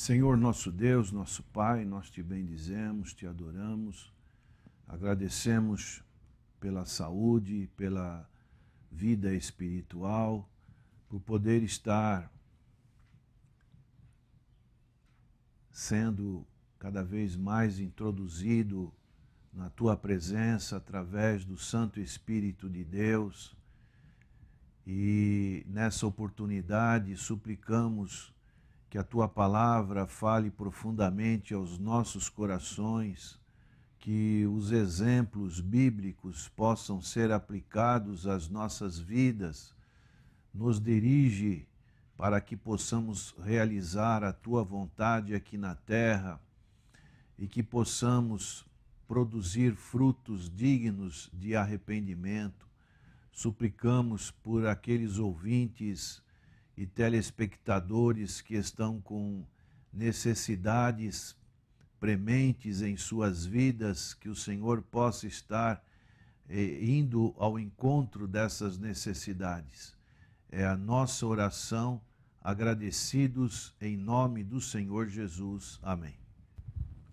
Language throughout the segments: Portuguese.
Senhor nosso Deus, nosso Pai, nós te bendizemos, te adoramos, agradecemos pela saúde, pela vida espiritual, por poder estar sendo cada vez mais introduzido na Tua presença através do Santo Espírito de Deus. E nessa oportunidade suplicamos que a Tua palavra fale profundamente aos nossos corações, que os exemplos bíblicos possam ser aplicados às nossas vidas, nos dirige para que possamos realizar a Tua vontade aqui na terra e que possamos produzir frutos dignos de arrependimento. Suplicamos por aqueles ouvintes e telespectadores que estão com necessidades prementes em suas vidas, que o Senhor possa estar indo ao encontro dessas necessidades. É a nossa oração, agradecidos em nome do Senhor Jesus. Amém.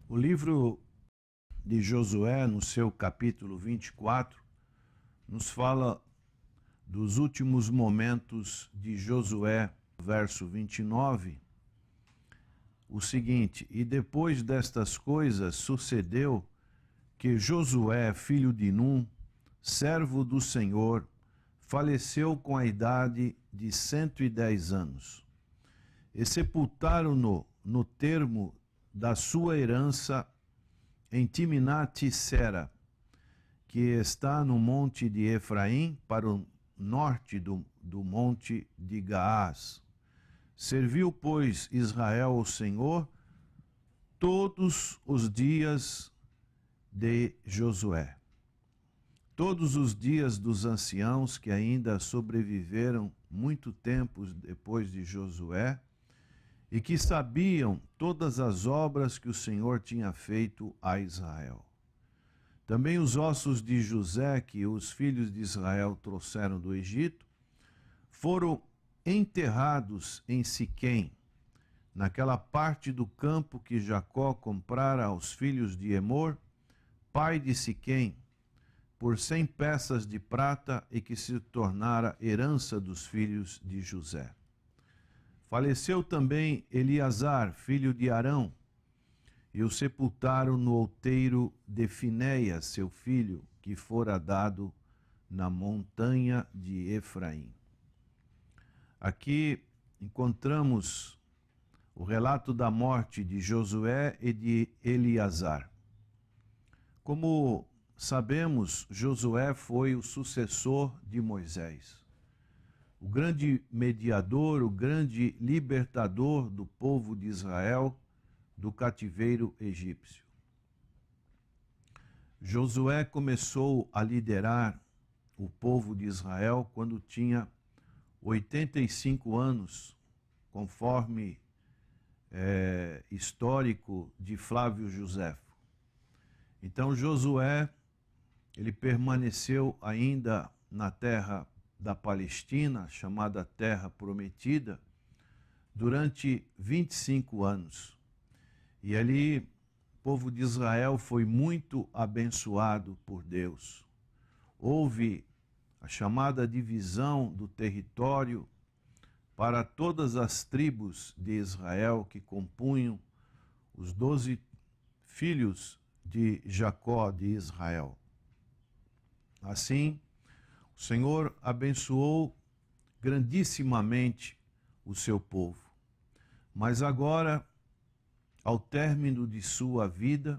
O livro de Josué, no seu capítulo 24, nos fala dos últimos momentos de Josué, verso 29, o seguinte: e depois destas coisas sucedeu que Josué, filho de Num, servo do Senhor, faleceu com a idade de 110 anos. E sepultaram-no no termo da sua herança em Timnat-Sera, que está no monte de Efraim, para o norte do monte de Gaás. Serviu, pois, Israel ao Senhor todos os dias de Josué. Todos os dias dos anciãos que ainda sobreviveram muito tempo depois de Josué e que sabiam todas as obras que o Senhor tinha feito a Israel. Também os ossos de José, que os filhos de Israel trouxeram do Egito, foram enterrados em Siquém, naquela parte do campo que Jacó comprara aos filhos de Emor, pai de Siquém, por 100 peças de prata, e que se tornara herança dos filhos de José. Faleceu também Eleazar, filho de Arão, e o sepultaram no outeiro de Finéias, seu filho, que fora dado na montanha de Efraim. Aqui encontramos o relato da morte de Josué e de Eleazar. Como sabemos, Josué foi o sucessor de Moisés, o grande mediador, o grande libertador do povo de Israel do cativeiro egípcio. Josué começou a liderar o povo de Israel quando tinha 85 anos, conforme histórico de Flávio Joséfo. Então Josué, ele permaneceu ainda na terra da Palestina, chamada Terra Prometida, durante 25 anos. E ali o povo de Israel foi muito abençoado por Deus. Houve a chamada divisão do território para todas as tribos de Israel que compunham os 12 filhos de Jacó de Israel. Assim, o Senhor abençoou grandissimamente o seu povo. Mas agora, ao término de sua vida,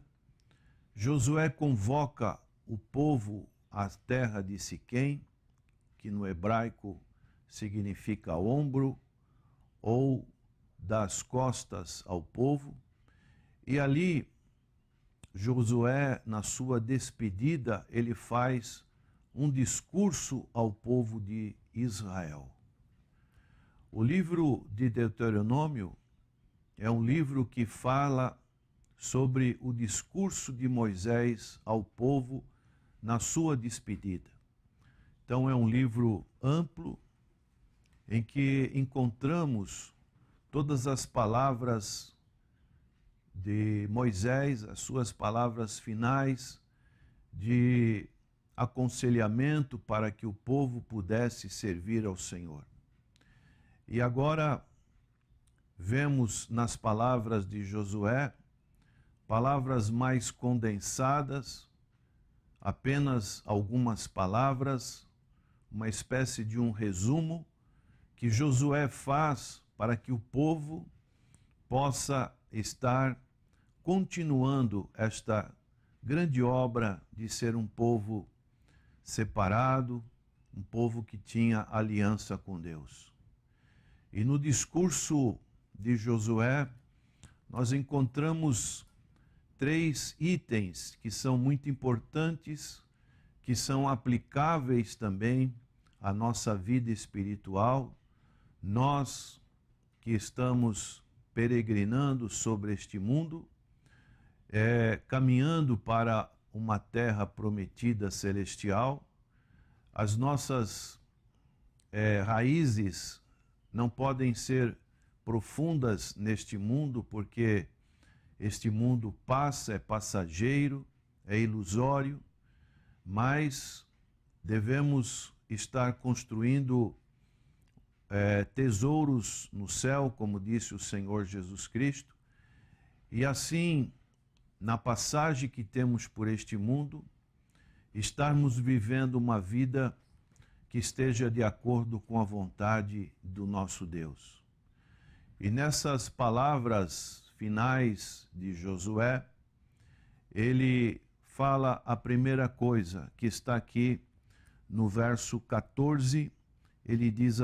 Josué convoca o povo à terra de Siquém, que no hebraico significa ombro, ou das costas ao povo, e ali Josué, na sua despedida, ele faz um discurso ao povo de Israel. O livro de Deuteronômio é um livro que fala sobre o discurso de Moisés ao povo na sua despedida. Então é um livro amplo em que encontramos todas as palavras de Moisés, as suas palavras finais de aconselhamento para que o povo pudesse servir ao Senhor. E agora vemos nas palavras de Josué, palavras mais condensadas, apenas algumas palavras, uma espécie de um resumo que Josué faz para que o povo possa estar continuando esta grande obra de ser um povo separado, um povo que tinha aliança com Deus. E no discurso de Josué, nós encontramos 3 itens que são muito importantes, que são aplicáveis também à nossa vida espiritual. Nós que estamos peregrinando sobre este mundo, caminhando para uma terra prometida celestial, as nossas raízes não podem ser profundas neste mundo, porque este mundo passa, é passageiro, é ilusório, mas devemos estar construindo tesouros no céu, como disse o Senhor Jesus Cristo, e assim, na passagem que temos por este mundo, estarmos vivendo uma vida que esteja de acordo com a vontade do nosso Deus. E nessas palavras finais de Josué, ele fala a primeira coisa que está aqui no verso 14, ele diz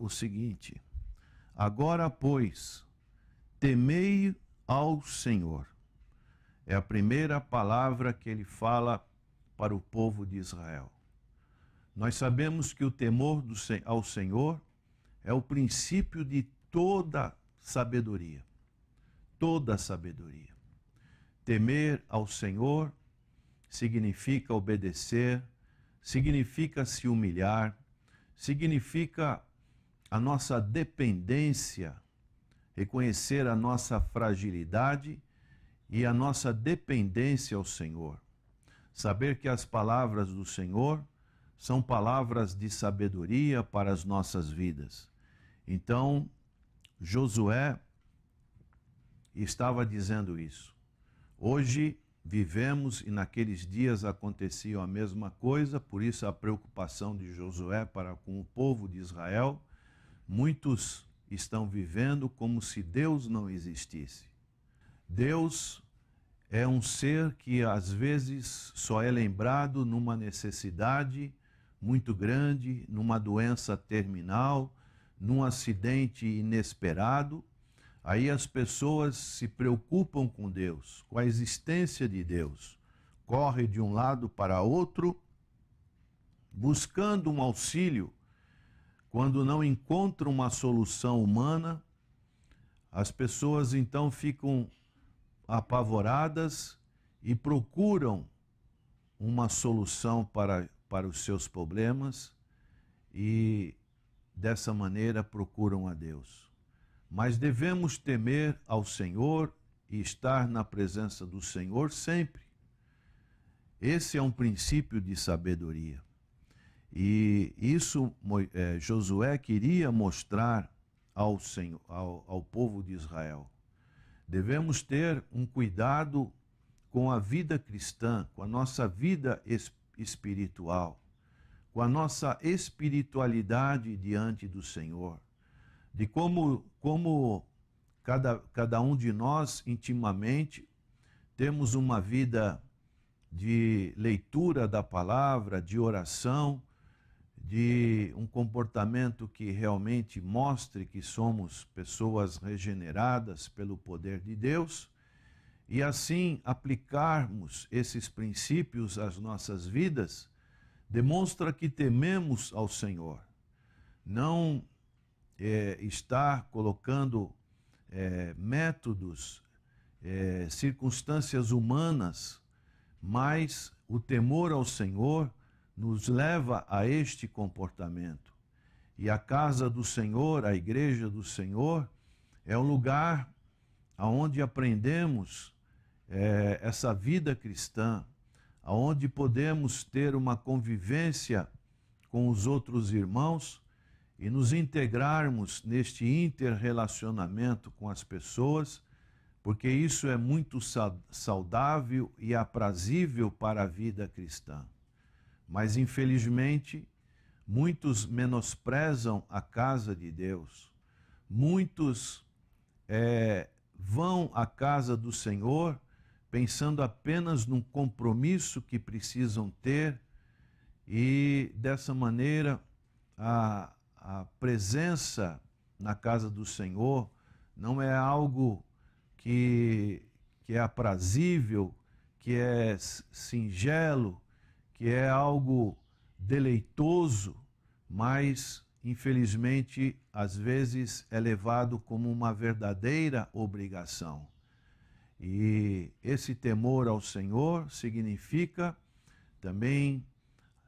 o seguinte: agora, pois, temei ao Senhor. É a primeira palavra que ele fala para o povo de Israel. Nós sabemos que o temor ao Senhor é o princípio de toda sabedoria. Toda sabedoria. Temer ao Senhor significa obedecer, significa se humilhar, significa a nossa dependência, reconhecer a nossa fragilidade e a nossa dependência ao Senhor. Saber que as palavras do Senhor são palavras de sabedoria para as nossas vidas. Então, Josué estava dizendo isso. Hoje vivemos e naqueles dias acontecia a mesma coisa, por isso a preocupação de Josué para com o povo de Israel. Muitos estão vivendo como se Deus não existisse. Deus é um ser que às vezes só é lembrado numa necessidade muito grande, numa doença terminal, num acidente inesperado. Aí as pessoas se preocupam com Deus, com a existência de Deus. Corre de um lado para outro, buscando um auxílio. Quando não encontram uma solução humana, as pessoas então ficam apavoradas e procuram uma solução para os seus problemas e dessa maneira procuram a Deus. Mas devemos temer ao Senhor e estar na presença do Senhor sempre. Esse é um princípio de sabedoria. E isso Josué queria mostrar ao povo de Israel. Devemos ter um cuidado com a vida cristã, com a nossa vida espiritual, com a nossa espiritualidade diante do Senhor, de como cada um de nós intimamente temos uma vida de leitura da palavra, de oração, de um comportamento que realmente mostre que somos pessoas regeneradas pelo poder de Deus, e assim aplicarmos esses princípios às nossas vidas, demonstra que tememos ao Senhor. Não estar colocando métodos, circunstâncias humanas, mas o temor ao Senhor nos leva a este comportamento. E a casa do Senhor, a igreja do Senhor, é um lugar aonde aprendemos essa vida cristã, aonde podemos ter uma convivência com os outros irmãos e nos integrarmos neste interrelacionamento com as pessoas, porque isso é muito saudável e aprazível para a vida cristã. Mas, infelizmente, muitos menosprezam a casa de Deus. Muitos vão à casa do Senhor pensando apenas num compromisso que precisam ter, e dessa maneira a presença na casa do Senhor não é algo que é aprazível, que é singelo, que é algo deleitoso, mas infelizmente às vezes é levado como uma verdadeira obrigação. E esse temor ao Senhor significa também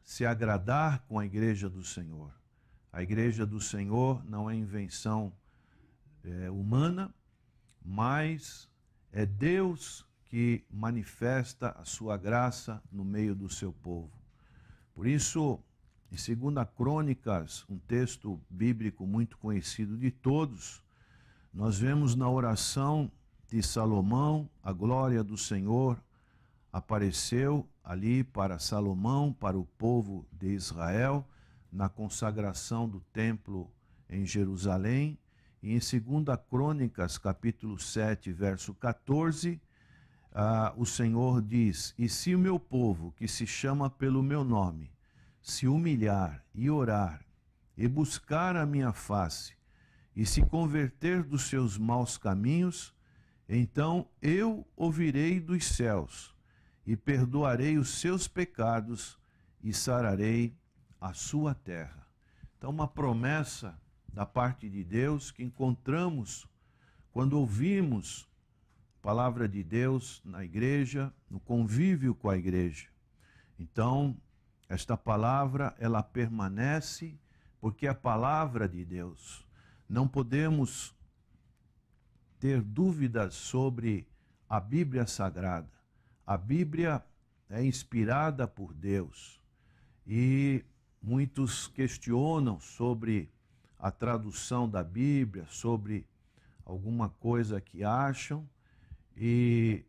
se agradar com a igreja do Senhor. A igreja do Senhor não é invenção humana, mas é Deus que manifesta a sua graça no meio do seu povo. Por isso, em 2 Crônicas, um texto bíblico muito conhecido de todos, nós vemos na oração de Salomão, a glória do Senhor apareceu ali para Salomão, para o povo de Israel, na consagração do templo em Jerusalém. E em 2 Crônicas, capítulo 7, verso 14, o Senhor diz: "E se o meu povo, que se chama pelo meu nome, se humilhar e orar, e buscar a minha face, e se converter dos seus maus caminhos, então eu ouvirei dos céus, e perdoarei os seus pecados, e sararei a sua terra." Então, uma promessa da parte de Deus que encontramos quando ouvimos a palavra de Deus na igreja, no convívio com a igreja. Então, esta palavra, ela permanece porque é a palavra de Deus. Não podemos ter dúvidas sobre a Bíblia Sagrada. A Bíblia é inspirada por Deus e muitos questionam sobre a tradução da Bíblia, sobre alguma coisa que acham, e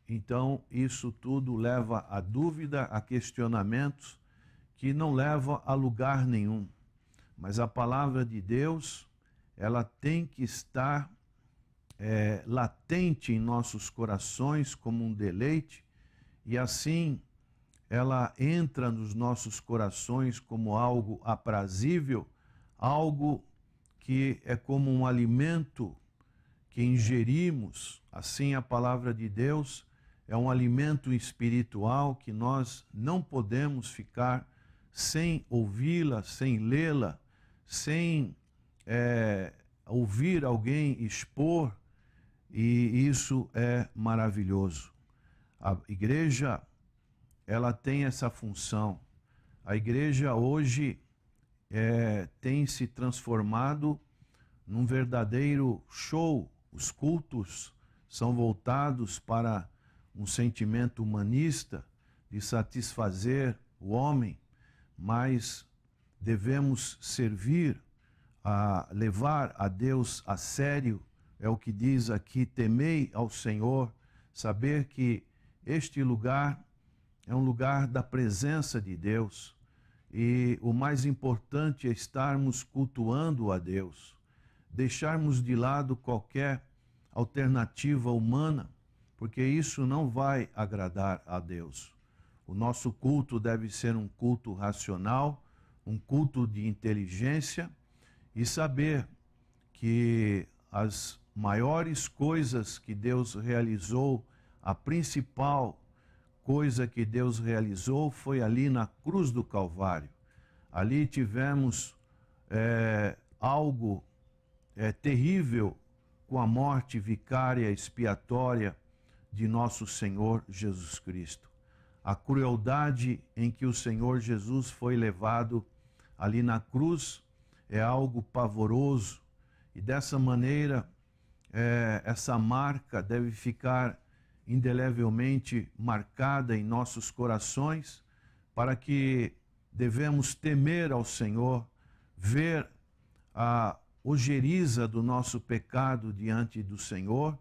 então isso tudo leva a dúvida, a questionamentos que não levam a lugar nenhum. Mas a palavra de Deus, ela tem que estar latente em nossos corações como um deleite, e assim ela entra nos nossos corações como algo aprazível, algo que é como um alimento que ingerimos. Assim, a palavra de Deus é um alimento espiritual que nós não podemos ficar sem ouvi-la, sem lê-la, sem ouvir alguém expor, e isso é maravilhoso. A igreja, ela tem essa função. A igreja hoje tem se transformado num verdadeiro show. Os cultos são voltados para um sentimento humanista de satisfazer o homem, mas devemos servir, a levar a Deus a sério. É o que diz aqui: temei ao Senhor, saber que este lugar é um lugar da presença de Deus, e o mais importante é estarmos cultuando a Deus, deixarmos de lado qualquer alternativa humana, porque isso não vai agradar a Deus. O nosso culto deve ser um culto racional, um culto de inteligência, e saber que as maiores coisas que Deus realizou, a principal coisa que Deus realizou foi ali na cruz do Calvário. Ali tivemos algo terrível com a morte vicária expiatória de nosso Senhor Jesus Cristo. A crueldade em que o Senhor Jesus foi levado ali na cruz é algo pavoroso, e dessa maneira essa marca deve ficar indelevelmente marcada em nossos corações, para que devemos temer ao Senhor, ver a ojeriza do nosso pecado diante do Senhor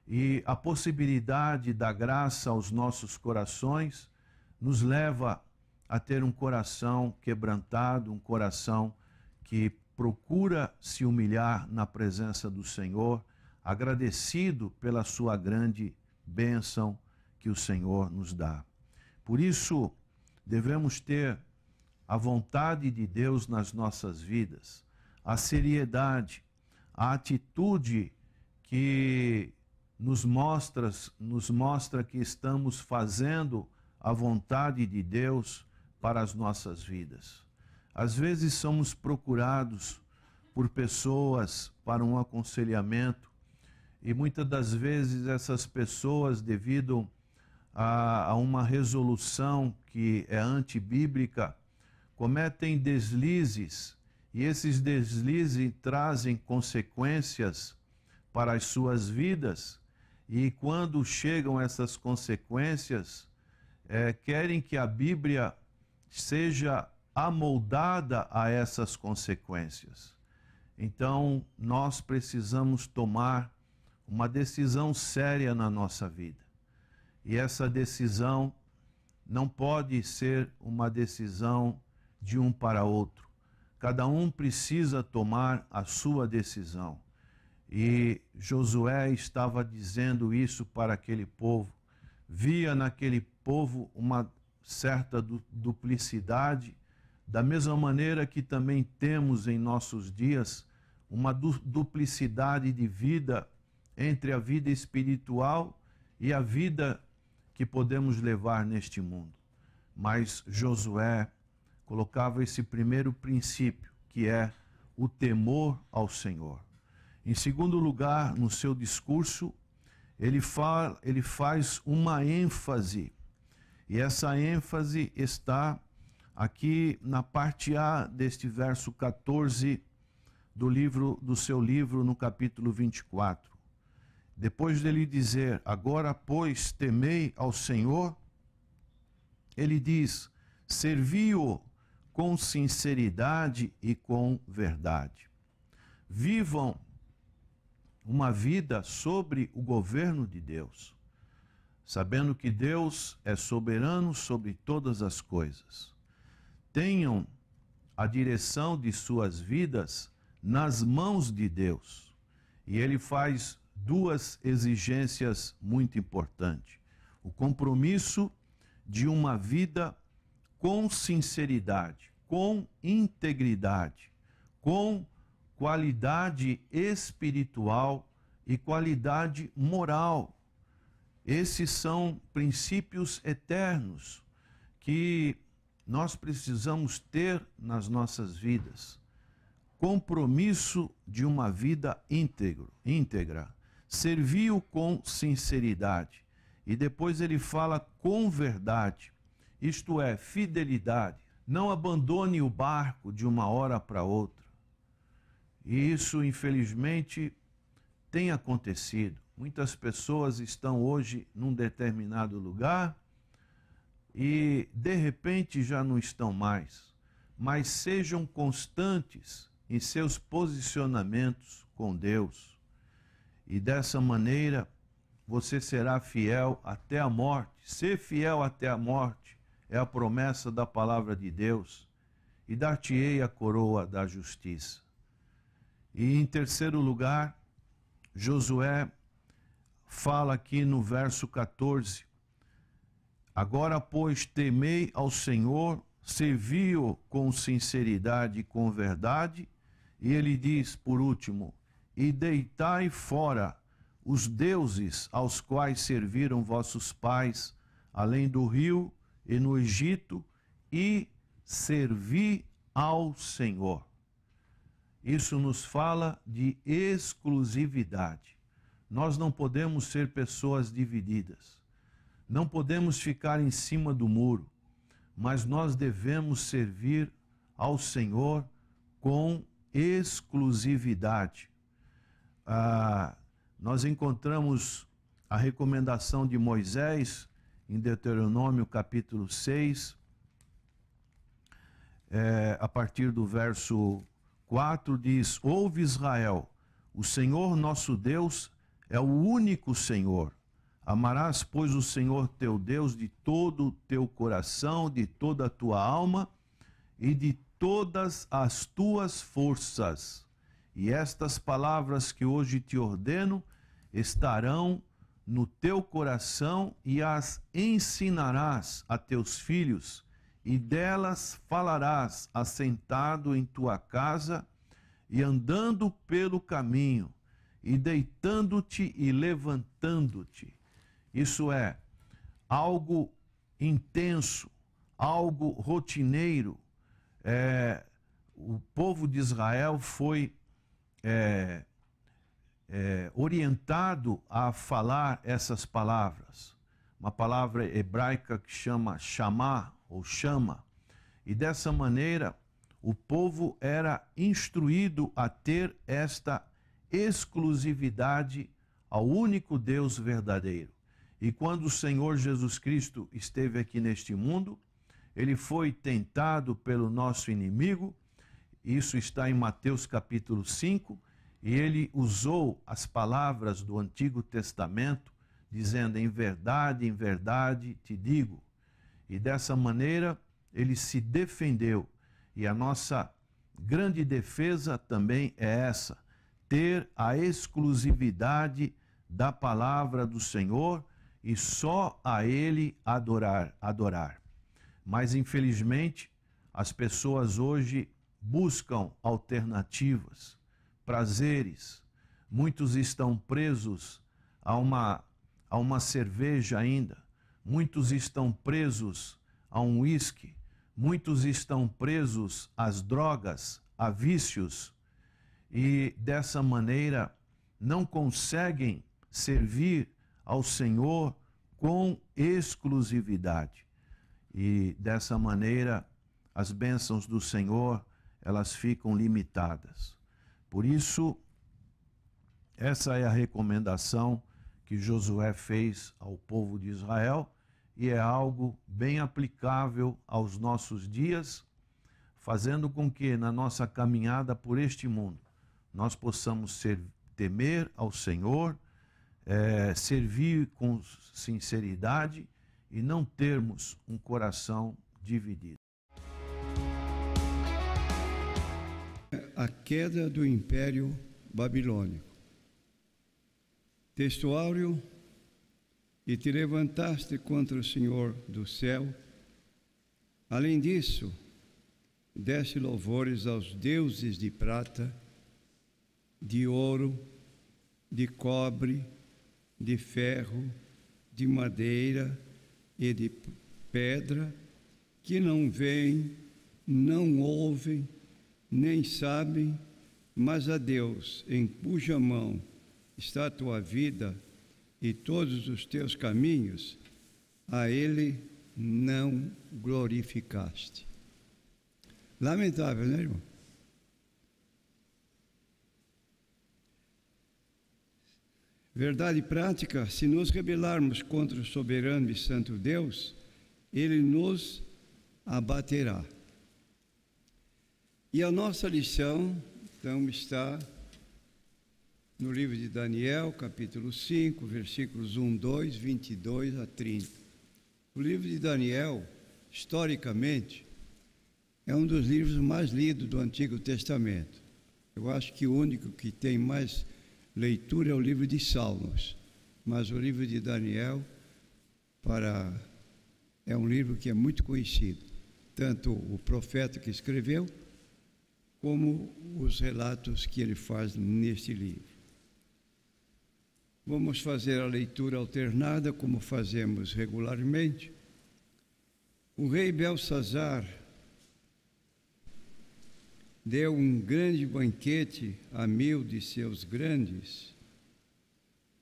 e a possibilidade da graça aos nossos corações nos leva a ter um coração quebrantado, um coração que procura se humilhar na presença do Senhor, agradecido pela sua grande bênção que o Senhor nos dá. Por isso, devemos ter a vontade de Deus nas nossas vidas, a seriedade, a atitude que nos mostra que estamos fazendo a vontade de Deus para as nossas vidas. Às vezes somos procurados por pessoas para um aconselhamento e muitas das vezes essas pessoas, devido a uma resolução que é antibíblica, cometem deslizes e esses deslizes trazem consequências para as suas vidas e quando chegam essas consequências, querem que a Bíblia seja amoldada a essas consequências. Então, nós precisamos tomar uma decisão séria na nossa vida. E essa decisão não pode ser uma decisão de um para outro. Cada um precisa tomar a sua decisão. E Josué estava dizendo isso para aquele povo. Via naquele povo uma certa duplicidade, da mesma maneira que também temos em nossos dias uma duplicidade de vida entre a vida espiritual e a vida que podemos levar neste mundo. Mas Josué colocava esse primeiro princípio, que é o temor ao Senhor. Em segundo lugar, no seu discurso, ele faz uma ênfase, e essa ênfase está aqui na parte A deste verso 14 do seu livro, no capítulo 24. Depois dele dizer, agora, pois, temei ao Senhor, ele diz, servi-o com sinceridade e com verdade. Vivam uma vida sobre o governo de Deus, sabendo que Deus é soberano sobre todas as coisas. Tenham a direção de suas vidas nas mãos de Deus. E ele faz duas exigências muito importantes. O compromisso de uma vida com sinceridade, com integridade, com qualidade espiritual e qualidade moral. Esses são princípios eternos que nós precisamos ter nas nossas vidas. Compromisso de uma vida íntegra, serviu com sinceridade. E depois ele fala com verdade, isto é, fidelidade. Não abandone o barco de uma hora para outra. E isso, infelizmente, tem acontecido. Muitas pessoas estão hoje num determinado lugar e, de repente, já não estão mais. Mas sejam constantes em seus posicionamentos com Deus. E dessa maneira, você será fiel até a morte. Ser fiel até a morte é a promessa da palavra de Deus. E dar-te-ei a coroa da justiça. E em terceiro lugar, Josué fala aqui no verso 14, agora, pois, temei ao Senhor, servi-o com sinceridade e com verdade, e ele diz, por último, e deitai fora os deuses aos quais serviram vossos pais, além do rio e no Egito, e servi ao Senhor. Isso nos fala de exclusividade. Nós não podemos ser pessoas divididas. Não podemos ficar em cima do muro, mas nós devemos servir ao Senhor com exclusividade. nós encontramos a recomendação de Moisés em Deuteronômio capítulo 6, a partir do verso 4, diz: Ouve Israel, o Senhor nosso Deus é o único Senhor. Amarás, pois, o Senhor teu Deus de todo o teu coração, de toda a tua alma e de todas as tuas forças. E estas palavras que hoje te ordeno estarão no teu coração e as ensinarás a teus filhos, e delas falarás assentado em tua casa e andando pelo caminho, e deitando-te e levantando-te. Isso é algo intenso, algo rotineiro. O povo de Israel foi orientado a falar essas palavras. Uma palavra hebraica que chama chamar ou chama. E dessa maneira, o povo era instruído a ter esta exclusividade ao único Deus verdadeiro. E quando o Senhor Jesus Cristo esteve aqui neste mundo, ele foi tentado pelo nosso inimigo. Isso está em Mateus capítulo 5, e ele usou as palavras do Antigo Testamento, dizendo: em verdade te digo. E dessa maneira ele se defendeu. E a nossa grande defesa também é essa: ter a exclusividade da palavra do Senhor e só a Ele adorar. Mas, infelizmente, as pessoas hoje buscam alternativas, prazeres. Muitos estão presos a uma cerveja ainda. Muitos estão presos a um uísque. Muitos estão presos às drogas, a vícios. E, dessa maneira, não conseguem servir ao Senhor com exclusividade. E dessa maneira, as bênçãos do Senhor, elas ficam limitadas. Por isso, essa é a recomendação que Josué fez ao povo de Israel, e é algo bem aplicável aos nossos dias, fazendo com que na nossa caminhada por este mundo nós possamos temer ao Senhor, servir com sinceridade e não termos um coração dividido. A queda do Império Babilônico. Texto áureo: e te levantaste contra o Senhor do céu. Além disso, deste louvores aos deuses de prata, de ouro, de cobre, de ferro, de madeira e de pedra, que não veem, não ouvem, nem sabem, mas a Deus, em cuja mão está a tua vida e todos os teus caminhos, a Ele não glorificaste. Lamentável, né, irmão? Verdade prática: se nos rebelarmos contra o soberano e santo Deus, Ele nos abaterá. E a nossa lição, então, está no livro de Daniel, capítulo 5, versículos 1, 2, 22 a 30. O livro de Daniel, historicamente, é um dos livros mais lidos do Antigo Testamento. Eu acho que o único que tem mais leitura é o livro de Salmos, mas o livro de Daniel é um livro que é muito conhecido, tanto o profeta que escreveu, como os relatos que ele faz neste livro. Vamos fazer a leitura alternada, como fazemos regularmente. O rei Belsazar deu um grande banquete a 1000 de seus grandes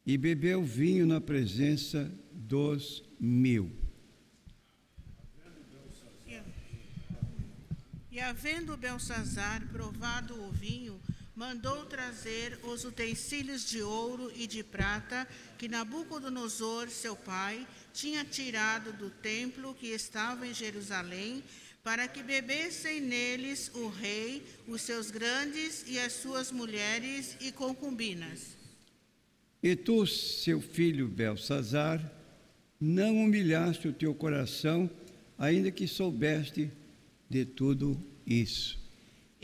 e bebeu vinho na presença dos 1000. E havendo Belsazar provado o vinho, mandou trazer os utensílios de ouro e de prata que Nabucodonosor, seu pai, tinha tirado do templo que estava em Jerusalém, para que bebessem neles o rei, os seus grandes e as suas mulheres e concubinas. E tu, seu filho Belsazar, não humilhaste o teu coração, ainda que soubeste de tudo isso.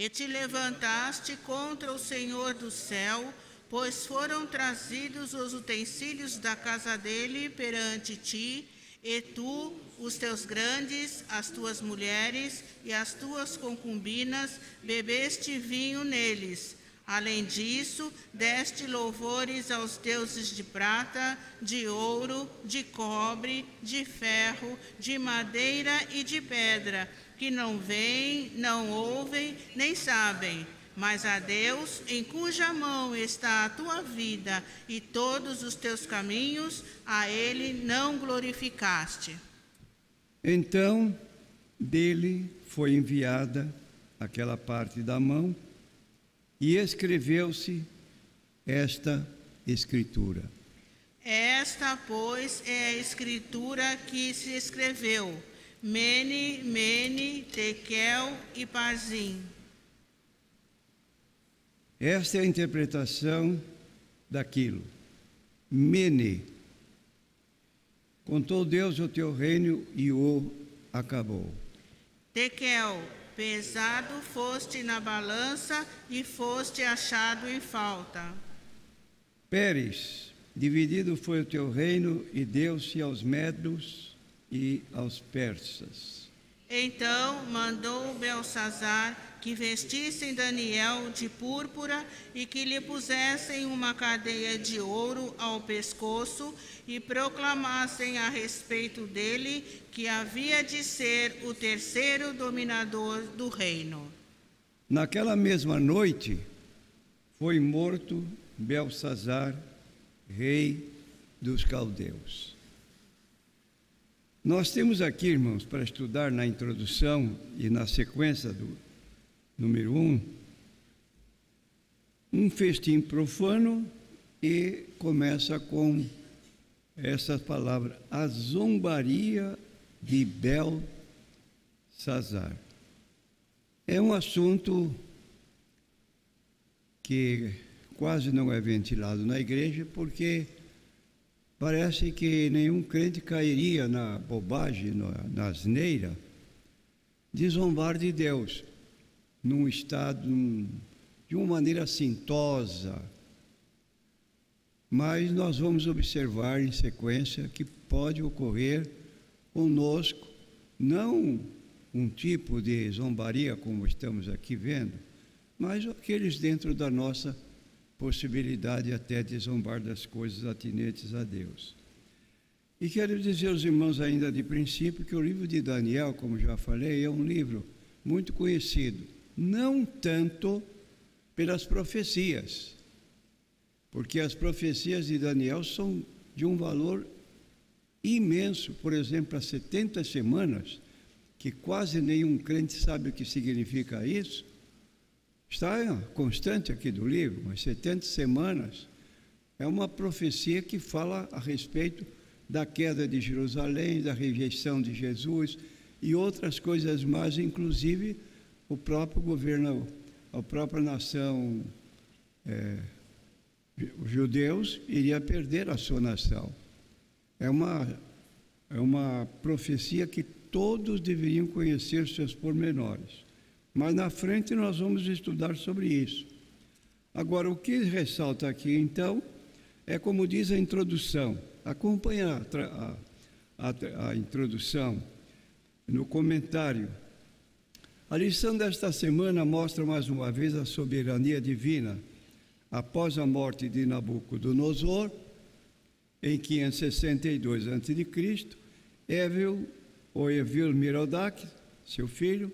E te levantaste contra o Senhor do céu, pois foram trazidos os utensílios da casa dele perante ti, e tu, os teus grandes, as tuas mulheres e as tuas concubinas, bebeste vinho neles. Além disso, deste louvores aos deuses de prata, de ouro, de cobre, de ferro, de madeira e de pedra, que não veem, não ouvem, nem sabem. Mas a Deus, em cuja mão está a tua vida e todos os teus caminhos, a Ele não glorificaste. Então, dele foi enviada aquela parte da mão, e escreveu-se esta escritura. Esta, pois, é a escritura que se escreveu: Mene, Mene, Tekel e Parzim. Esta é a interpretação daquilo. Mene, contou Deus o teu reino e o acabou. Tekel, pesado foste na balança e foste achado em falta. Pérez, dividido foi o teu reino e deu-se aos medos e aos persas. Então mandou Belsazar que vestissem Daniel de púrpura e que lhe pusessem uma cadeia de ouro ao pescoço e proclamassem a respeito dele que havia de ser o terceiro dominador do reino. Naquela mesma noite foi morto Belsazar, rei dos caldeus. Nós temos aqui, irmãos, para estudar na introdução e na sequência do número 1, festim profano, e começa com essa palavra, a zombaria de Belsazar. É um assunto que quase não é ventilado na igreja, porque parece que nenhum crente cairia na bobagem, na asneira, de zombar de Deus, num estado, de uma maneira assintosa. Mas nós vamos observar em sequência que pode ocorrer conosco, não um tipo de zombaria como estamos aqui vendo, mas aqueles dentro da nossa possibilidade até de zombar das coisas atinentes a Deus. E quero dizer aos irmãos ainda de princípio que o livro de Daniel, como já falei, é um livro muito conhecido, não tanto pelas profecias, porque as profecias de Daniel são de um valor imenso. Por exemplo, as 70 semanas, que quase nenhum crente sabe o que significa isso, está constante aqui do livro, mas 70 semanas é uma profecia que fala a respeito da queda de Jerusalém, da rejeição de Jesus e outras coisas mais, inclusive o próprio governo, a própria nação, os judeus iria perder a sua nação. É uma profecia que todos deveriam conhecer seus pormenores. Mas na frente nós vamos estudar sobre isso. Agora, o que ressalta aqui, então, é como diz a introdução. Acompanha a introdução no comentário. A lição desta semana mostra mais uma vez a soberania divina. Após a morte de Nabucodonosor, em 562 a.C., Evil-Merodach, seu filho,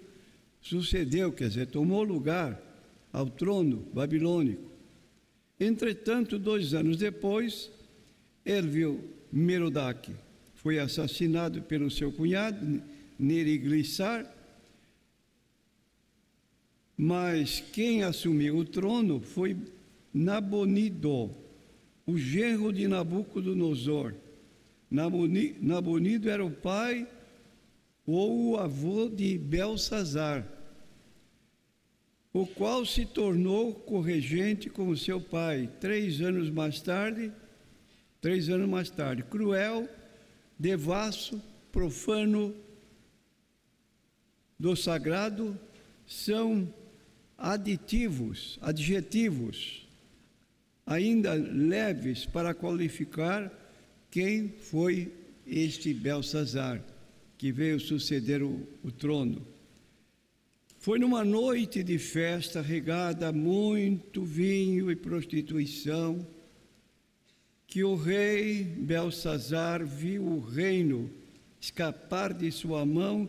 sucedeu, quer dizer, tomou lugar ao trono babilônico. Entretanto, 2 anos depois, Evil-Merodach foi assassinado pelo seu cunhado, Neriglissar, Mas quem assumiu o trono foi Nabonido, o genro de Nabucodonosor. Nabonido era o pai ou o avô de Belsazar, o qual se tornou corregente como seu pai 3 anos mais tarde, cruel, devasso, profano do sagrado, são adjetivos ainda leves para qualificar quem foi este Belsazar, que veio suceder o trono. Foi numa noite de festa regada a muito vinho e prostituição que o rei Belsazar viu o reino escapar de sua mão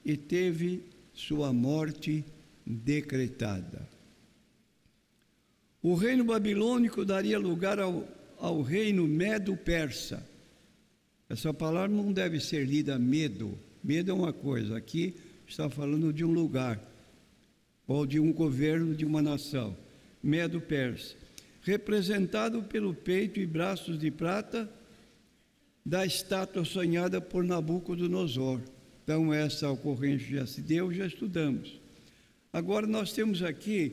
e teve sua morte decretada. O reino babilônico daria lugar ao reino medo-persa. Essa palavra não deve ser lida medo. Medo é uma coisa, aqui está falando de um lugar, ou de um governo de uma nação. Medo-persa, representado pelo peito e braços de prata da estátua sonhada por Nabucodonosor. Então essa ocorrência já se deu, já estudamos. Agora nós temos aqui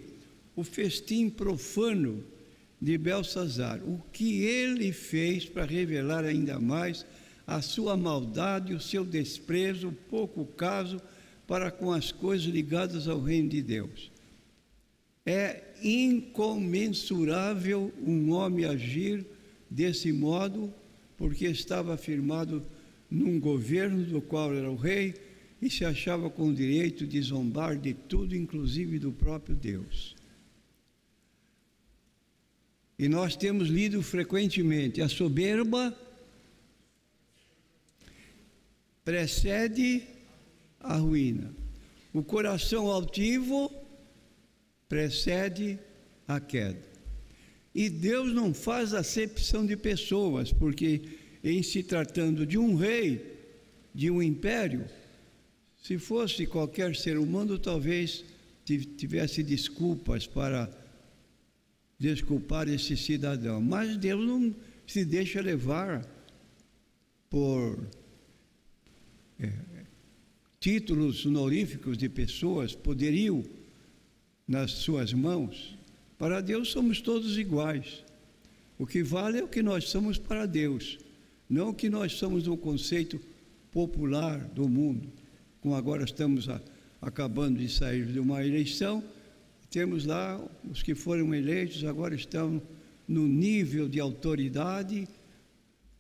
o festim profano de Belsazar, o que ele fez para revelar ainda mais a sua maldade, o seu desprezo, o pouco caso para com as coisas ligadas ao reino de Deus. É incomensurável um homem agir desse modo, porque estava firmado num governo do qual era o rei e se achava com o direito de zombar de tudo, inclusive do próprio Deus. E nós temos lido frequentemente: a soberba precede a ruína, o coração altivo precede a queda. E Deus não faz acepção de pessoas, porque em se tratando de um rei, de um império, se fosse qualquer ser humano, talvez tivesse desculpas para desculpar esse cidadão, mas Deus não se deixa levar por títulos honoríficos de pessoas, poderio nas suas mãos. Para Deus somos todos iguais. O que vale é o que nós somos para Deus, não o que nós somos no conceito popular do mundo. Como agora estamos acabando de sair de uma eleição, temos lá os que foram eleitos, agora estão no nível de autoridade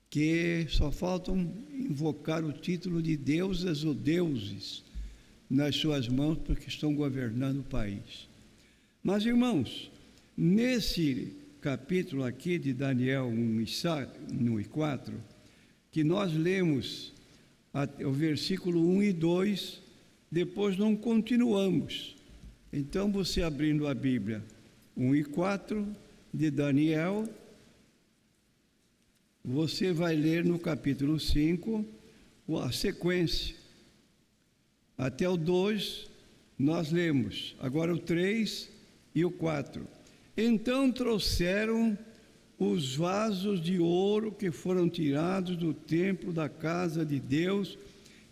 que só faltam invocar o título de deusas ou deuses nas suas mãos, porque estão governando o país. Mas, irmãos, nesse capítulo aqui de Daniel 1 e 4, que nós lemos o versículo 1 e 2, depois não continuamos. Então, você abrindo a Bíblia, 1 e 4 de Daniel, você vai ler no capítulo 5 a sequência. Até o 2 nós lemos, agora o 3 e o 4. Então trouxeram os vasos de ouro que foram tirados do templo da casa de Deus,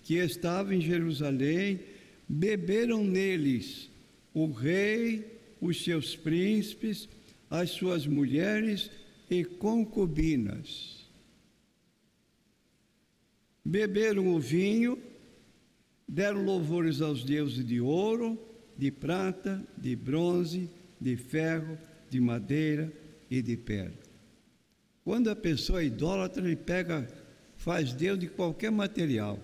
que estava em Jerusalém, beberam neles o rei, os seus príncipes, as suas mulheres e concubinas. Beberam o vinho, deram louvores aos deuses de ouro, de prata, de bronze, de ferro, de madeira e de pedra. Quando a pessoa é idólatra, ele faz Deus de qualquer material,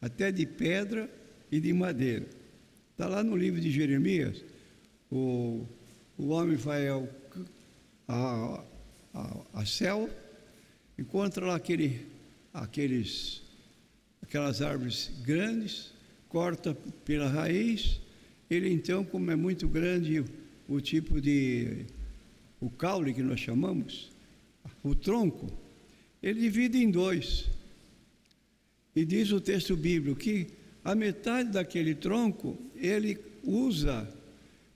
até de pedra e de madeira. Está lá no livro de Jeremias, o homem vai a céu, encontra lá aquelas árvores grandes, corta pela raiz. Ele então, como é muito grande o tipo o caule que nós chamamos, o tronco, ele divide em 2. E diz o texto bíblico que a metade daquele tronco ele usa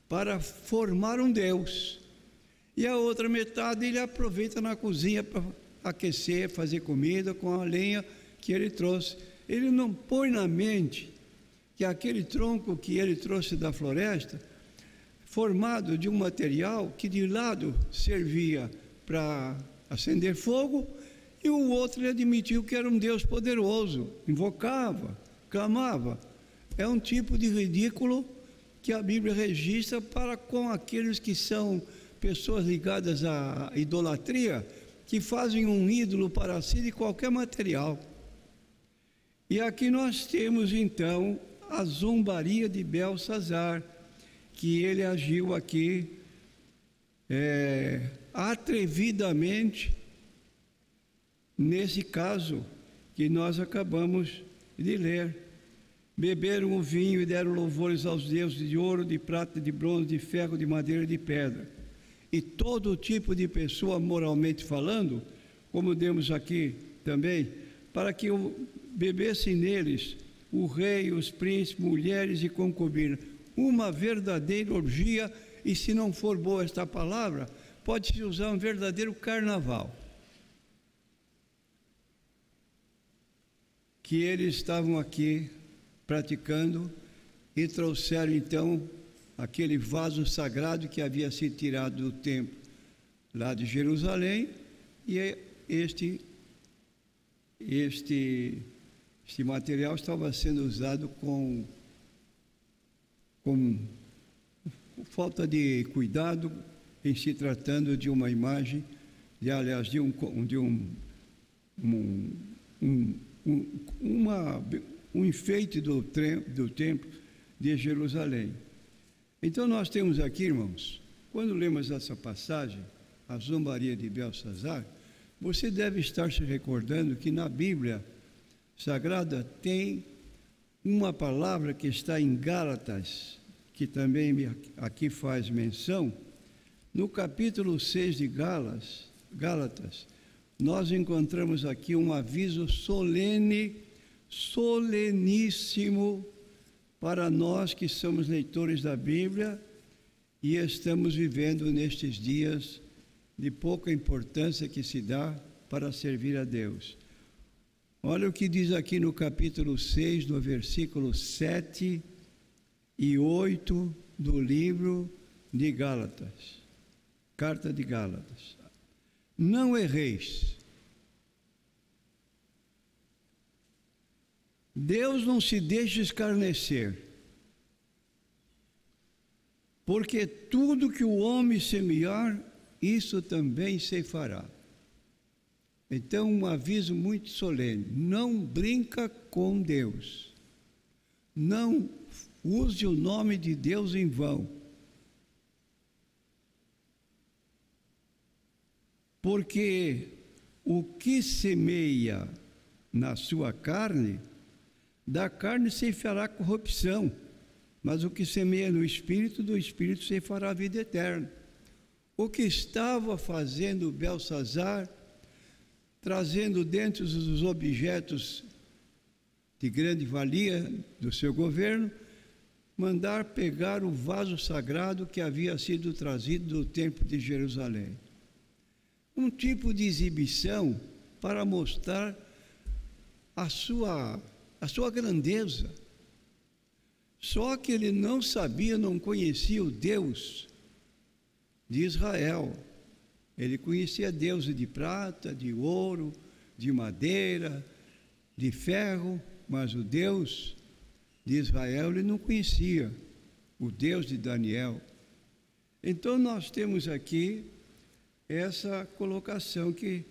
para formar um Deus. E a outra metade ele aproveita na cozinha para aquecer, fazer comida com a lenha que ele trouxe. Ele não põe na mente que aquele tronco que ele trouxe da floresta, formado de um material que de lado servia para acender fogo, e o outro ele admitiu que era um Deus poderoso, invocava, clamava. É um tipo de ridículo que a Bíblia registra para com aqueles que são pessoas ligadas à idolatria, que fazem um ídolo para si de qualquer material. E aqui nós temos então a zombaria de Belsazar, que ele agiu aqui atrevidamente, nesse caso que nós acabamos de ler. Beberam o vinho e deram louvores aos deuses de ouro, de prata, de bronze, de ferro, de madeira e de pedra. E todo tipo de pessoa, moralmente falando, como demos aqui também, para que bebessem neles o rei, os príncipes, mulheres e concubinas. Uma verdadeira orgia, e se não for boa esta palavra, pode-se usar um verdadeiro carnaval. Que eles estavam aqui praticando e trouxeram então aquele vaso sagrado que havia sido tirado do templo lá de Jerusalém, e este material estava sendo usado com falta de cuidado em se tratando de uma imagem, de um enfeite do templo de Jerusalém. Então nós temos aqui, irmãos, quando lemos essa passagem, a zombaria de Belsazar, você deve estar se recordando que na Bíblia Sagrada tem uma palavra que está em Gálatas, que também aqui faz menção. No capítulo 6 de Gálatas, nós encontramos aqui um aviso solene, soleníssimo, para nós que somos leitores da Bíblia e estamos vivendo nestes dias de pouca importância que se dá para servir a Deus. Olha o que diz aqui no capítulo 6, no versículo 7 e 8 do livro de Gálatas, carta de Gálatas. Não erreis. Deus não se deixa escarnecer, porque tudo que o homem semear, isso também ceifará. Então, um aviso muito solene: não brinca com Deus, não use o nome de Deus em vão, porque o que semeia na sua carne, da carne ceifará corrupção, mas o que semeia no Espírito, do Espírito ceifará a vida eterna. O que estava fazendo Belsazar, trazendo dentro dos objetos de grande valia do seu governo, mandar pegar o vaso sagrado que havia sido trazido do templo de Jerusalém. Um tipo de exibição para mostrar a sua grandeza. Só que ele não sabia, não conhecia o Deus de Israel. Ele conhecia deuses de prata, de ouro, de madeira, de ferro, mas o Deus de Israel ele não conhecia, o Deus de Daniel. Então nós temos aqui essa colocação que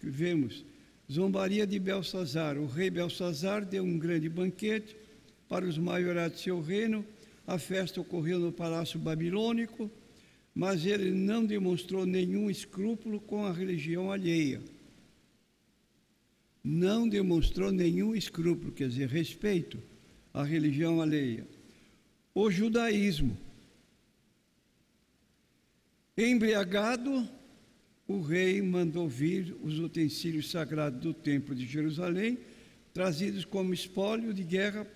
vemos. Zombaria de Belsazar. O rei Belsazar deu um grande banquete para os maiorados de seu reino. A festa ocorreu no palácio babilônico, mas ele não demonstrou nenhum escrúpulo com a religião alheia. Não demonstrou nenhum escrúpulo, quer dizer, respeito à religião alheia. O judaísmo. Embriagado, o rei mandou vir os utensílios sagrados do templo de Jerusalém, trazidos como espólio de guerra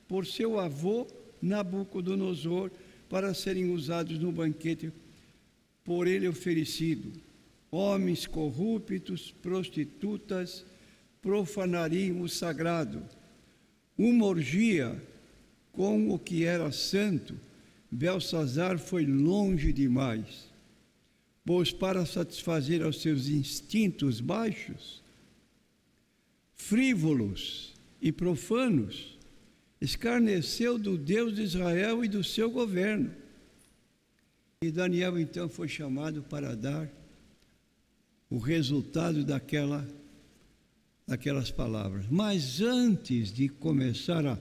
por seu avô Nabucodonosor, para serem usados no banquete por ele oferecido. Homens corruptos, prostitutas, profanariam o sagrado. Uma orgia com o que era santo, Belsazar foi longe demais, pois para satisfazer aos seus instintos baixos, frívolos e profanos, escarneceu do Deus de Israel e do seu governo. E Daniel então foi chamado para dar o resultado daquelas palavras. Mas antes de começar a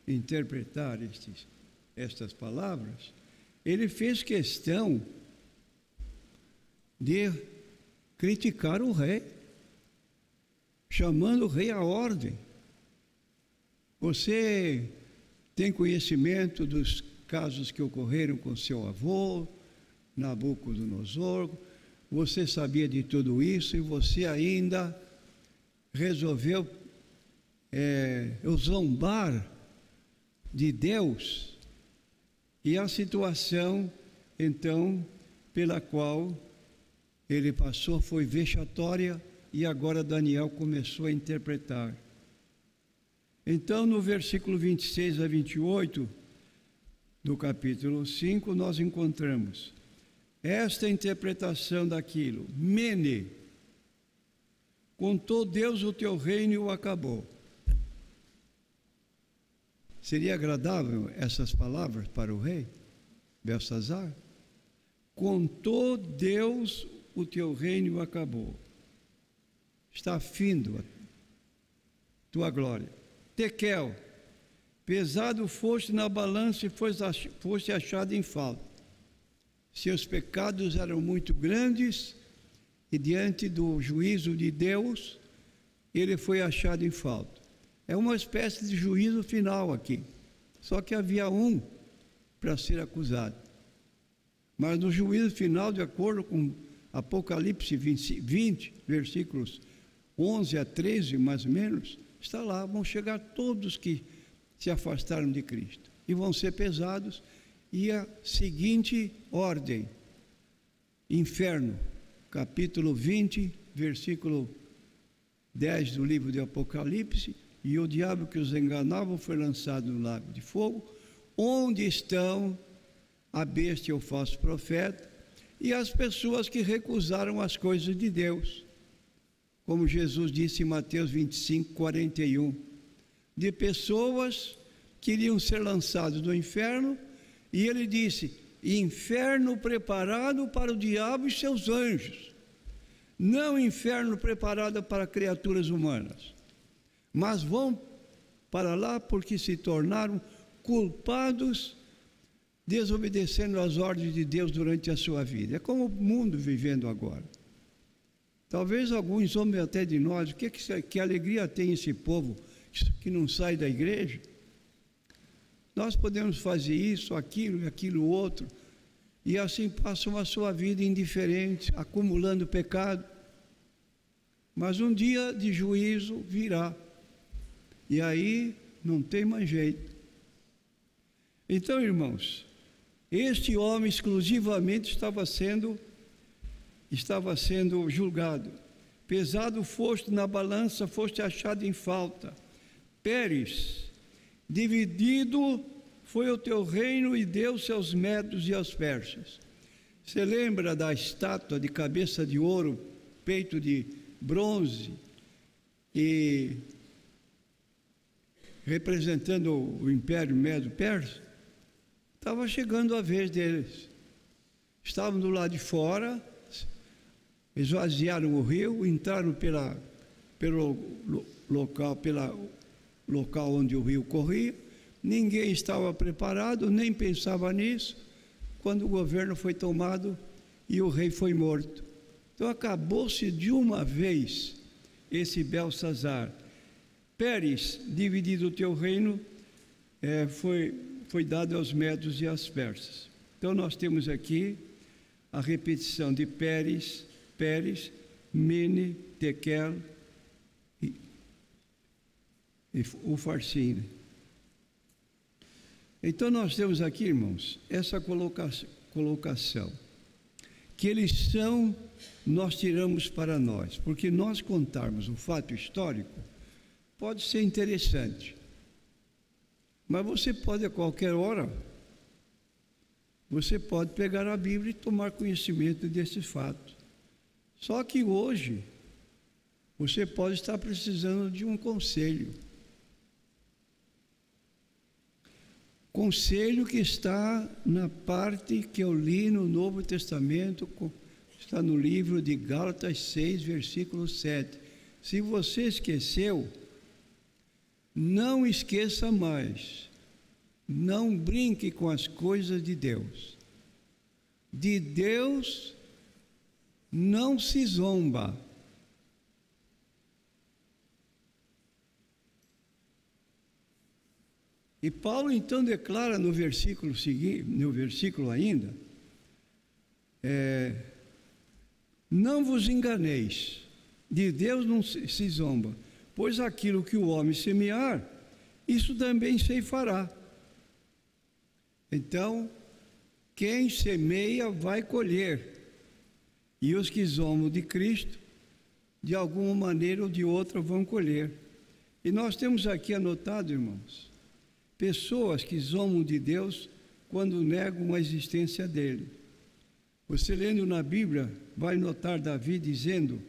interpretar estas palavras, ele fez questão de criticar o rei, chamando o rei à ordem. Você tem conhecimento dos casos que ocorreram com seu avô, Nabucodonosor, você sabia de tudo isso e você ainda resolveu zombar de Deus. E a situação, então, pela qual ele passou foi vexatória e agora Daniel começou a interpretar. Então, no versículo 26 a 28 do capítulo 5, nós encontramos esta interpretação daquilo. Mene, contou Deus o teu reino e o acabou. Seria agradável essas palavras para o rei Belsazar? Contou Deus o teu reino e o acabou. Está findo a tua glória. Tekel, pesado foste na balança e foste achado em falta. Seus pecados eram muito grandes e diante do juízo de Deus, ele foi achado em falta. É uma espécie de juízo final aqui. Só que havia um para ser acusado. Mas no juízo final, de acordo com Apocalipse 20, versículos 11 a 13, mais ou menos, está lá, vão chegar todos que se afastaram de Cristo. E vão ser pesados. E a seguinte ordem: inferno, capítulo 20, versículo 10 do livro de Apocalipse, e o diabo que os enganava foi lançado no lago de fogo, onde estão a besta e o falso profeta, e as pessoas que recusaram as coisas de Deus, como Jesus disse em Mateus 25, 41, de pessoas que iriam ser lançadas no inferno. E ele disse: inferno preparado para o diabo e seus anjos, não inferno preparado para criaturas humanas, mas vão para lá porque se tornaram culpados, desobedecendo às ordens de Deus durante a sua vida. É como o mundo vivendo agora. Talvez alguns zombem até de nós. Que alegria tem esse povo que não sai da igreja? Nós podemos fazer isso, aquilo e aquilo outro, e assim passam a sua vida indiferente, acumulando pecado. Mas um dia de juízo virá, e aí não tem mais jeito. Então, irmãos, este homem exclusivamente estava sendo julgado. Pesado foste na balança, foste achado em falta. Pérez, dividido foi o teu reino e deu-se aos medos e aos persas. Você lembra da estátua de cabeça de ouro, peito de bronze, e representando o Império Medo-Persa? Estava chegando a vez deles. Estavam do lado de fora, esvaziaram o rio, entraram pelo local onde o rio corria. Ninguém estava preparado, nem pensava nisso, quando o governo foi tomado e o rei foi morto. Então acabou-se de uma vez esse Belsazar. Pérez, dividido o teu reino, foi dado aos medos e às persas. Então nós temos aqui a repetição de Pérez, Mene, Tekel e o Farsine. Então nós temos aqui, irmãos, essa colocação. Que eles são, nós tiramos para nós, porque nós contarmos o fato histórico pode ser interessante, mas você pode a qualquer hora, você pode pegar a Bíblia e tomar conhecimento desse fato. Só que hoje, você pode estar precisando de um conselho. Conselho que está na parte que eu li no Novo Testamento, está no livro de Gálatas 6, versículo 7. Se você esqueceu, não esqueça mais. Não brinque com as coisas de Deus. De Deus não se zomba. E Paulo então declara no versículo seguinte, no versículo ainda, não vos enganeis, de Deus não se zomba, pois aquilo que o homem semear, isso também ceifará. Então, quem semeia vai colher, e os que zombam de Cristo, de alguma maneira ou de outra vão colher. E nós temos aqui anotado, irmãos, pessoas que zombam de Deus quando negam a existência dele. Você lendo na Bíblia, vai notar Davi dizendo,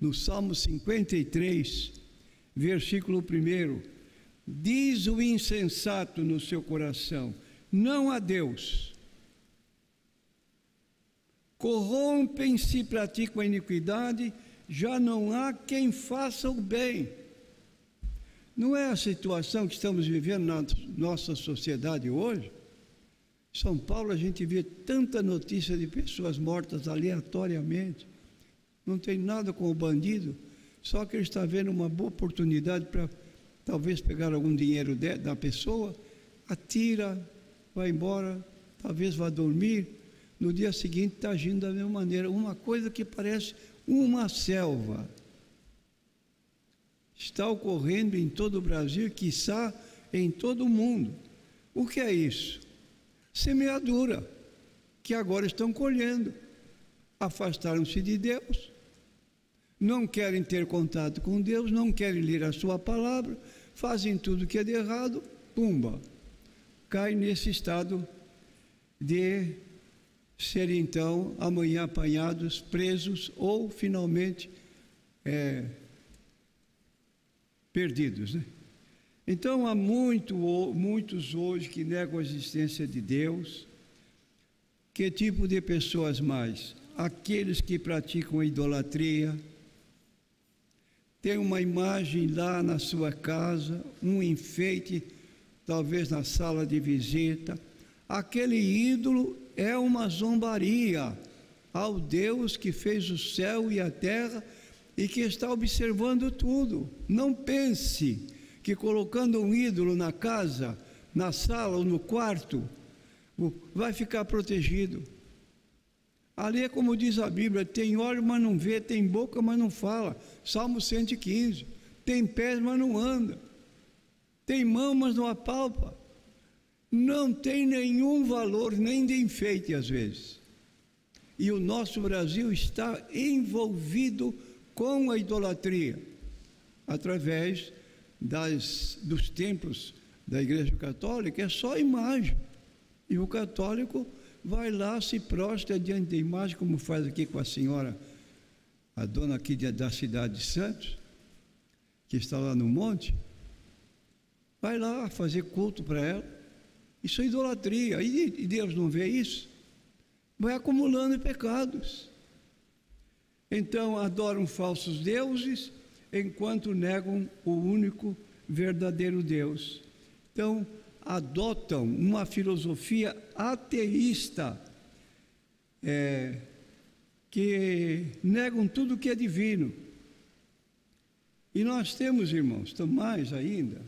no Salmo 53, versículo 1, diz o insensato no seu coração, não há Deus. Corrompem-se e praticam a iniquidade, já não há quem faça o bem. Não é a situação que estamos vivendo na nossa sociedade hoje? Em São Paulo a gente vê tanta notícia de pessoas mortas aleatoriamente. Não tem nada com o bandido, só que ele está vendo uma boa oportunidade para talvez pegar algum dinheiro da pessoa, atira, vai embora, talvez vá dormir, no dia seguinte está agindo da mesma maneira. Uma coisa que parece uma selva. Está ocorrendo em todo o Brasil, quiçá em todo o mundo. O que é isso? Semeadura, que agora estão colhendo. Afastaram-se de Deus, não querem ter contato com Deus, não querem ler a sua palavra, fazem tudo que é de errado, pumba, cai nesse estado de serem então amanhã apanhados, presos ou finalmente perdidos, né? Então há muitos hoje que negam a existência de Deus. Que tipo de pessoas mais? Aqueles que praticam a idolatria, tem uma imagem lá na sua casa, um enfeite, talvez na sala de visita. Aquele ídolo é uma zombaria ao Deus que fez o céu e a terra e que está observando tudo. Não pense que colocando um ídolo na casa, na sala ou no quarto, vai ficar protegido. Ali é como diz a Bíblia, tem olho, mas não vê, tem boca, mas não fala. Salmo 115, tem pés, mas não anda. Tem mão, mas não apalpa. Não tem nenhum valor, nem de enfeite às vezes. E o nosso Brasil está envolvido com a idolatria, através dos templos da Igreja Católica, é só imagem. E o católico vai lá, se prostra diante da imagem, como faz aqui com a senhora, a dona aqui da cidade de Santos, que está lá no monte, vai lá fazer culto para ela. Isso é idolatria. E Deus não vê isso? Vai acumulando pecados. Então adoram falsos deuses, enquanto negam o único verdadeiro Deus. Então adotam uma filosofia ateísta, que negam tudo que é divino. E nós temos, irmãos, mais ainda,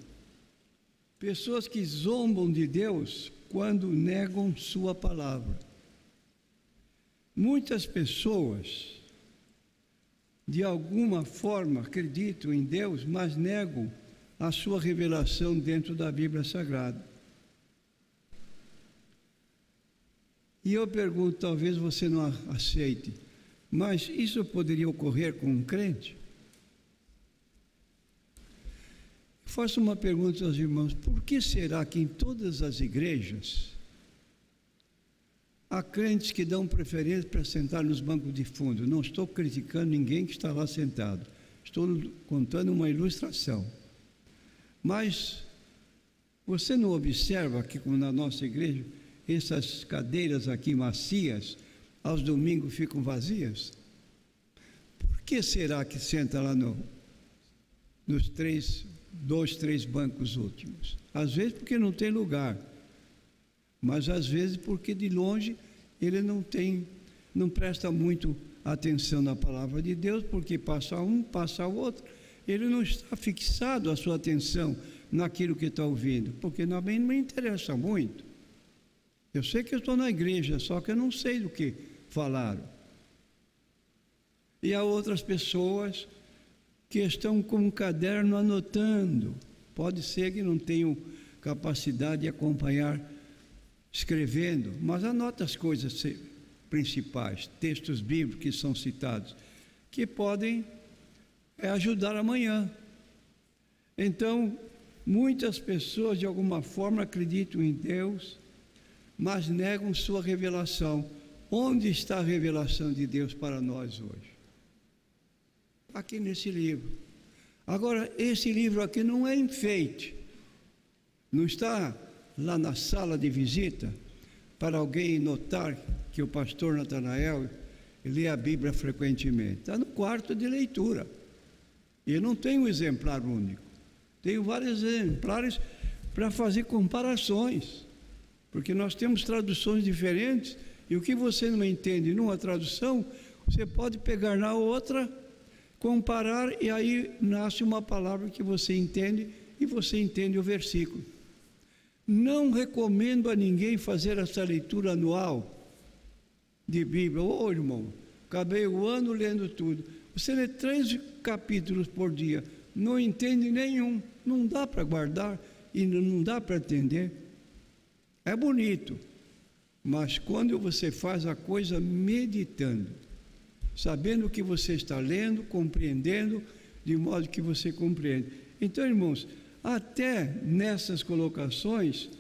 pessoas que zombam de Deus quando negam sua palavra. Muitas pessoas, de alguma forma, acreditam em Deus, mas negam a sua revelação dentro da Bíblia Sagrada. E eu pergunto, talvez você não aceite, mas isso poderia ocorrer com um crente? Faço uma pergunta aos irmãos: por que será que em todas as igrejas há crentes que dão preferência para sentar nos bancos de fundo? Não estou criticando ninguém que está lá sentado, estou contando uma ilustração. Mas você não observa que, como na nossa igreja, essas cadeiras aqui macias, aos domingos ficam vazias? Por que será que senta lá nos 2, 3 bancos últimos? Às vezes porque não tem lugar, mas às vezes porque de longe ele não presta muito atenção na palavra de Deus, porque passa um, passa o outro, ele não está fixado a sua atenção naquilo que está ouvindo, porque também não me interessa muito. Eu sei que eu estou na igreja, só que eu não sei do que falaram. E há outras pessoas que estão com um caderno anotando. Pode ser que não tenham capacidade de acompanhar escrevendo, mas anota as coisas principais, textos bíblicos que são citados, que podem ajudar amanhã. Então, muitas pessoas de alguma forma acreditam em Deus, mas negam sua revelação. Onde está a revelação de Deus para nós hoje? Aqui nesse livro. Agora, esse livro aqui não é enfeite, não está lá na sala de visita para alguém notar que o pastor Natanael lê a Bíblia frequentemente. Está no quarto de leitura. E eu não tenho um exemplar único, tenho vários exemplares para fazer comparações, porque nós temos traduções diferentes, e o que você não entende numa tradução, você pode pegar na outra, comparar, e aí nasce uma palavra que você entende, e você entende o versículo. Não recomendo a ninguém fazer essa leitura anual de Bíblia. Ô irmão, acabei o ano lendo tudo. Você lê 3 capítulos por dia, não entende nenhum, não dá para guardar e não dá para entender. É bonito, mas quando você faz a coisa meditando, sabendo o que você está lendo, compreendendo, de modo que você compreende. Então, irmãos, até nessas colocações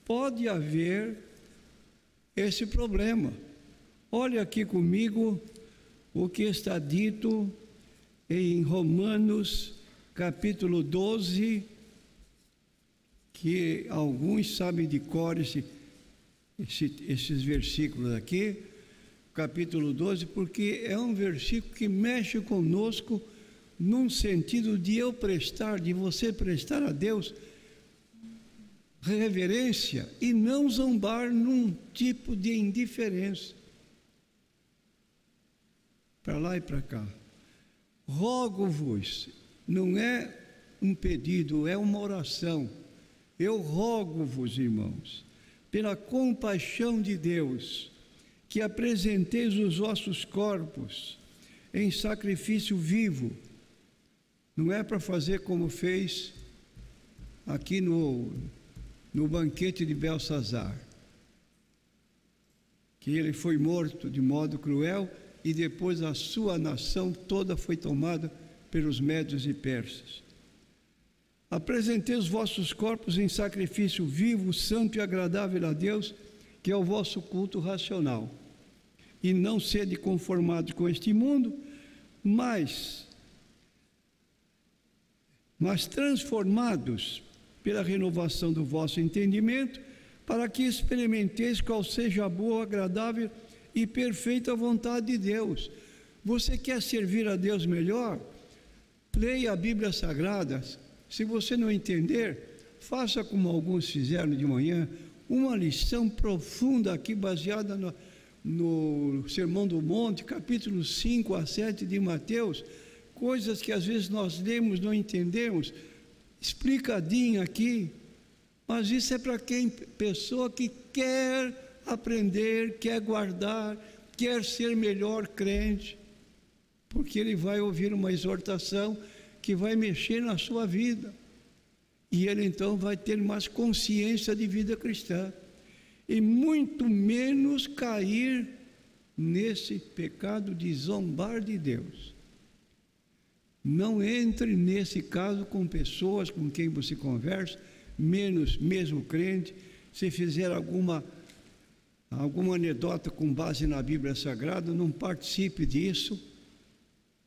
pode haver esse problema. Olha aqui comigo o que está dito em Romanos capítulo 12, que alguns sabem de cor esses versículos aqui, capítulo 12, porque é um versículo que mexe conosco num sentido de você prestar a Deus reverência e não zombar num tipo de indiferença. Para lá e para cá. Rogo-vos, não é um pedido, é uma oração. Eu rogo-vos, irmãos, pela compaixão de Deus, que apresenteis os vossos corpos em sacrifício vivo. Não é para fazer como fez aqui no banquete de Belsazar, que ele foi morto de modo cruel e depois a sua nação toda foi tomada pelos médios e persas. Apresentei os vossos corpos em sacrifício vivo, santo e agradável a Deus, que é o vosso culto racional. E não sede conformados com este mundo, mas transformados pela renovação do vosso entendimento, para que experimenteis qual seja a boa, agradável e perfeita vontade de Deus. Você quer servir a Deus melhor? Leia a Bíblia Sagrada. Se você não entender, faça como alguns fizeram de manhã, uma lição profunda aqui, baseada no Sermão do Monte, capítulo 5 a 7 de Mateus, coisas que às vezes nós lemos, não entendemos, explicadinho aqui, mas isso é para pessoa que quer aprender, quer guardar, quer ser melhor crente, porque ele vai ouvir uma exortação que vai mexer na sua vida, e ele então vai ter mais consciência de vida cristã. e muito menos cair nesse pecado de zombar de Deus. Não entre nesse caso com pessoas com quem você conversa, menos mesmo crente. Se fizer alguma anedota com base na Bíblia Sagrada, não participe disso,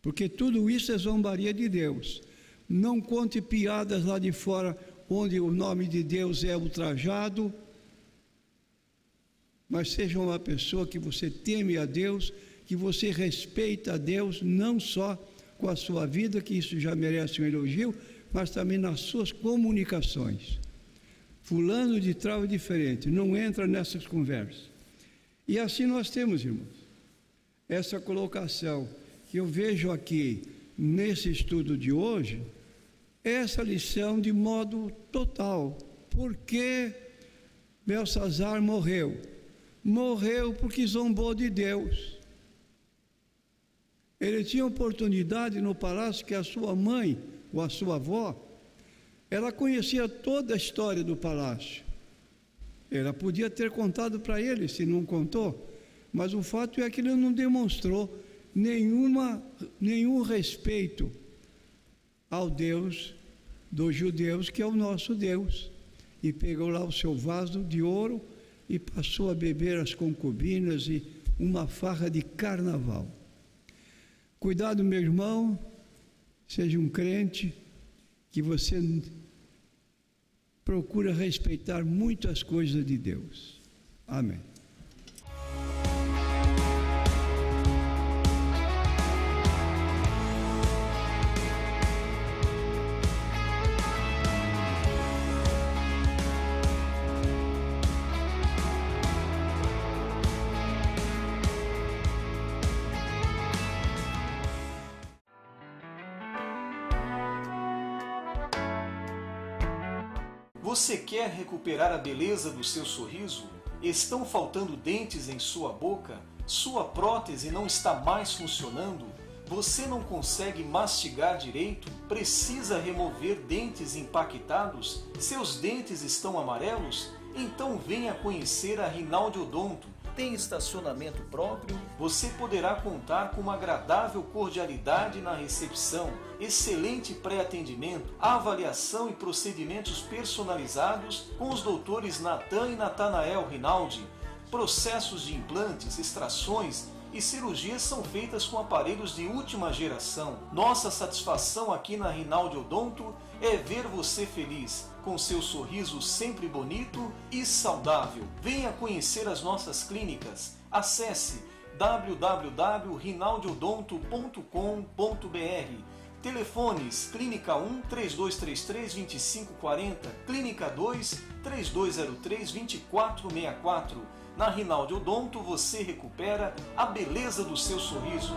porque tudo isso é zombaria de Deus. Não conte piadas lá de fora, onde o nome de Deus é ultrajado, mas seja uma pessoa que você teme a Deus, que você respeita a Deus, não só com a sua vida, que isso já merece um elogio, mas também nas suas comunicações. Fulano de tal é diferente, não entra nessas conversas. E assim nós temos, irmãos, essa colocação que eu vejo aqui nesse estudo de hoje, essa lição de modo total. Por que Belsazar morreu? Morreu porque zombou de Deus. Ele tinha oportunidade no palácio que a sua mãe, ou a sua avó, ela conhecia toda a história do palácio. Ela podia ter contado para ele, se não contou, mas o fato é que ele não demonstrou nenhum respeito ao Deus dos judeus, que é o nosso Deus. E pegou lá o seu vaso de ouro e passou a beber as concubinas e uma farra de carnaval. Cuidado, meu irmão, seja um crente, que você procura respeitar muito as coisas de Deus. Amém. Você quer recuperar a beleza do seu sorriso? Estão faltando dentes em sua boca? Sua prótese não está mais funcionando? Você não consegue mastigar direito? Precisa remover dentes impactados? Seus dentes estão amarelos? Então venha conhecer a Rinaldi Odonto. Tem estacionamento próprio? Você poderá contar com uma agradável cordialidade na recepção, excelente pré-atendimento, avaliação e procedimentos personalizados com os doutores Natan e Natanael Rinaldi. Processos de implantes, extrações e cirurgias são feitas com aparelhos de última geração. Nossa satisfação aqui na Rinaldi Odonto é ver você feliz, com seu sorriso sempre bonito e saudável. Venha conhecer as nossas clínicas. Acesse www.rinaldiodonto.com.br. Telefones: Clínica 1 3233 2540, Clínica 2 3203 2464. Na Rinaldi Odonto você recupera a beleza do seu sorriso.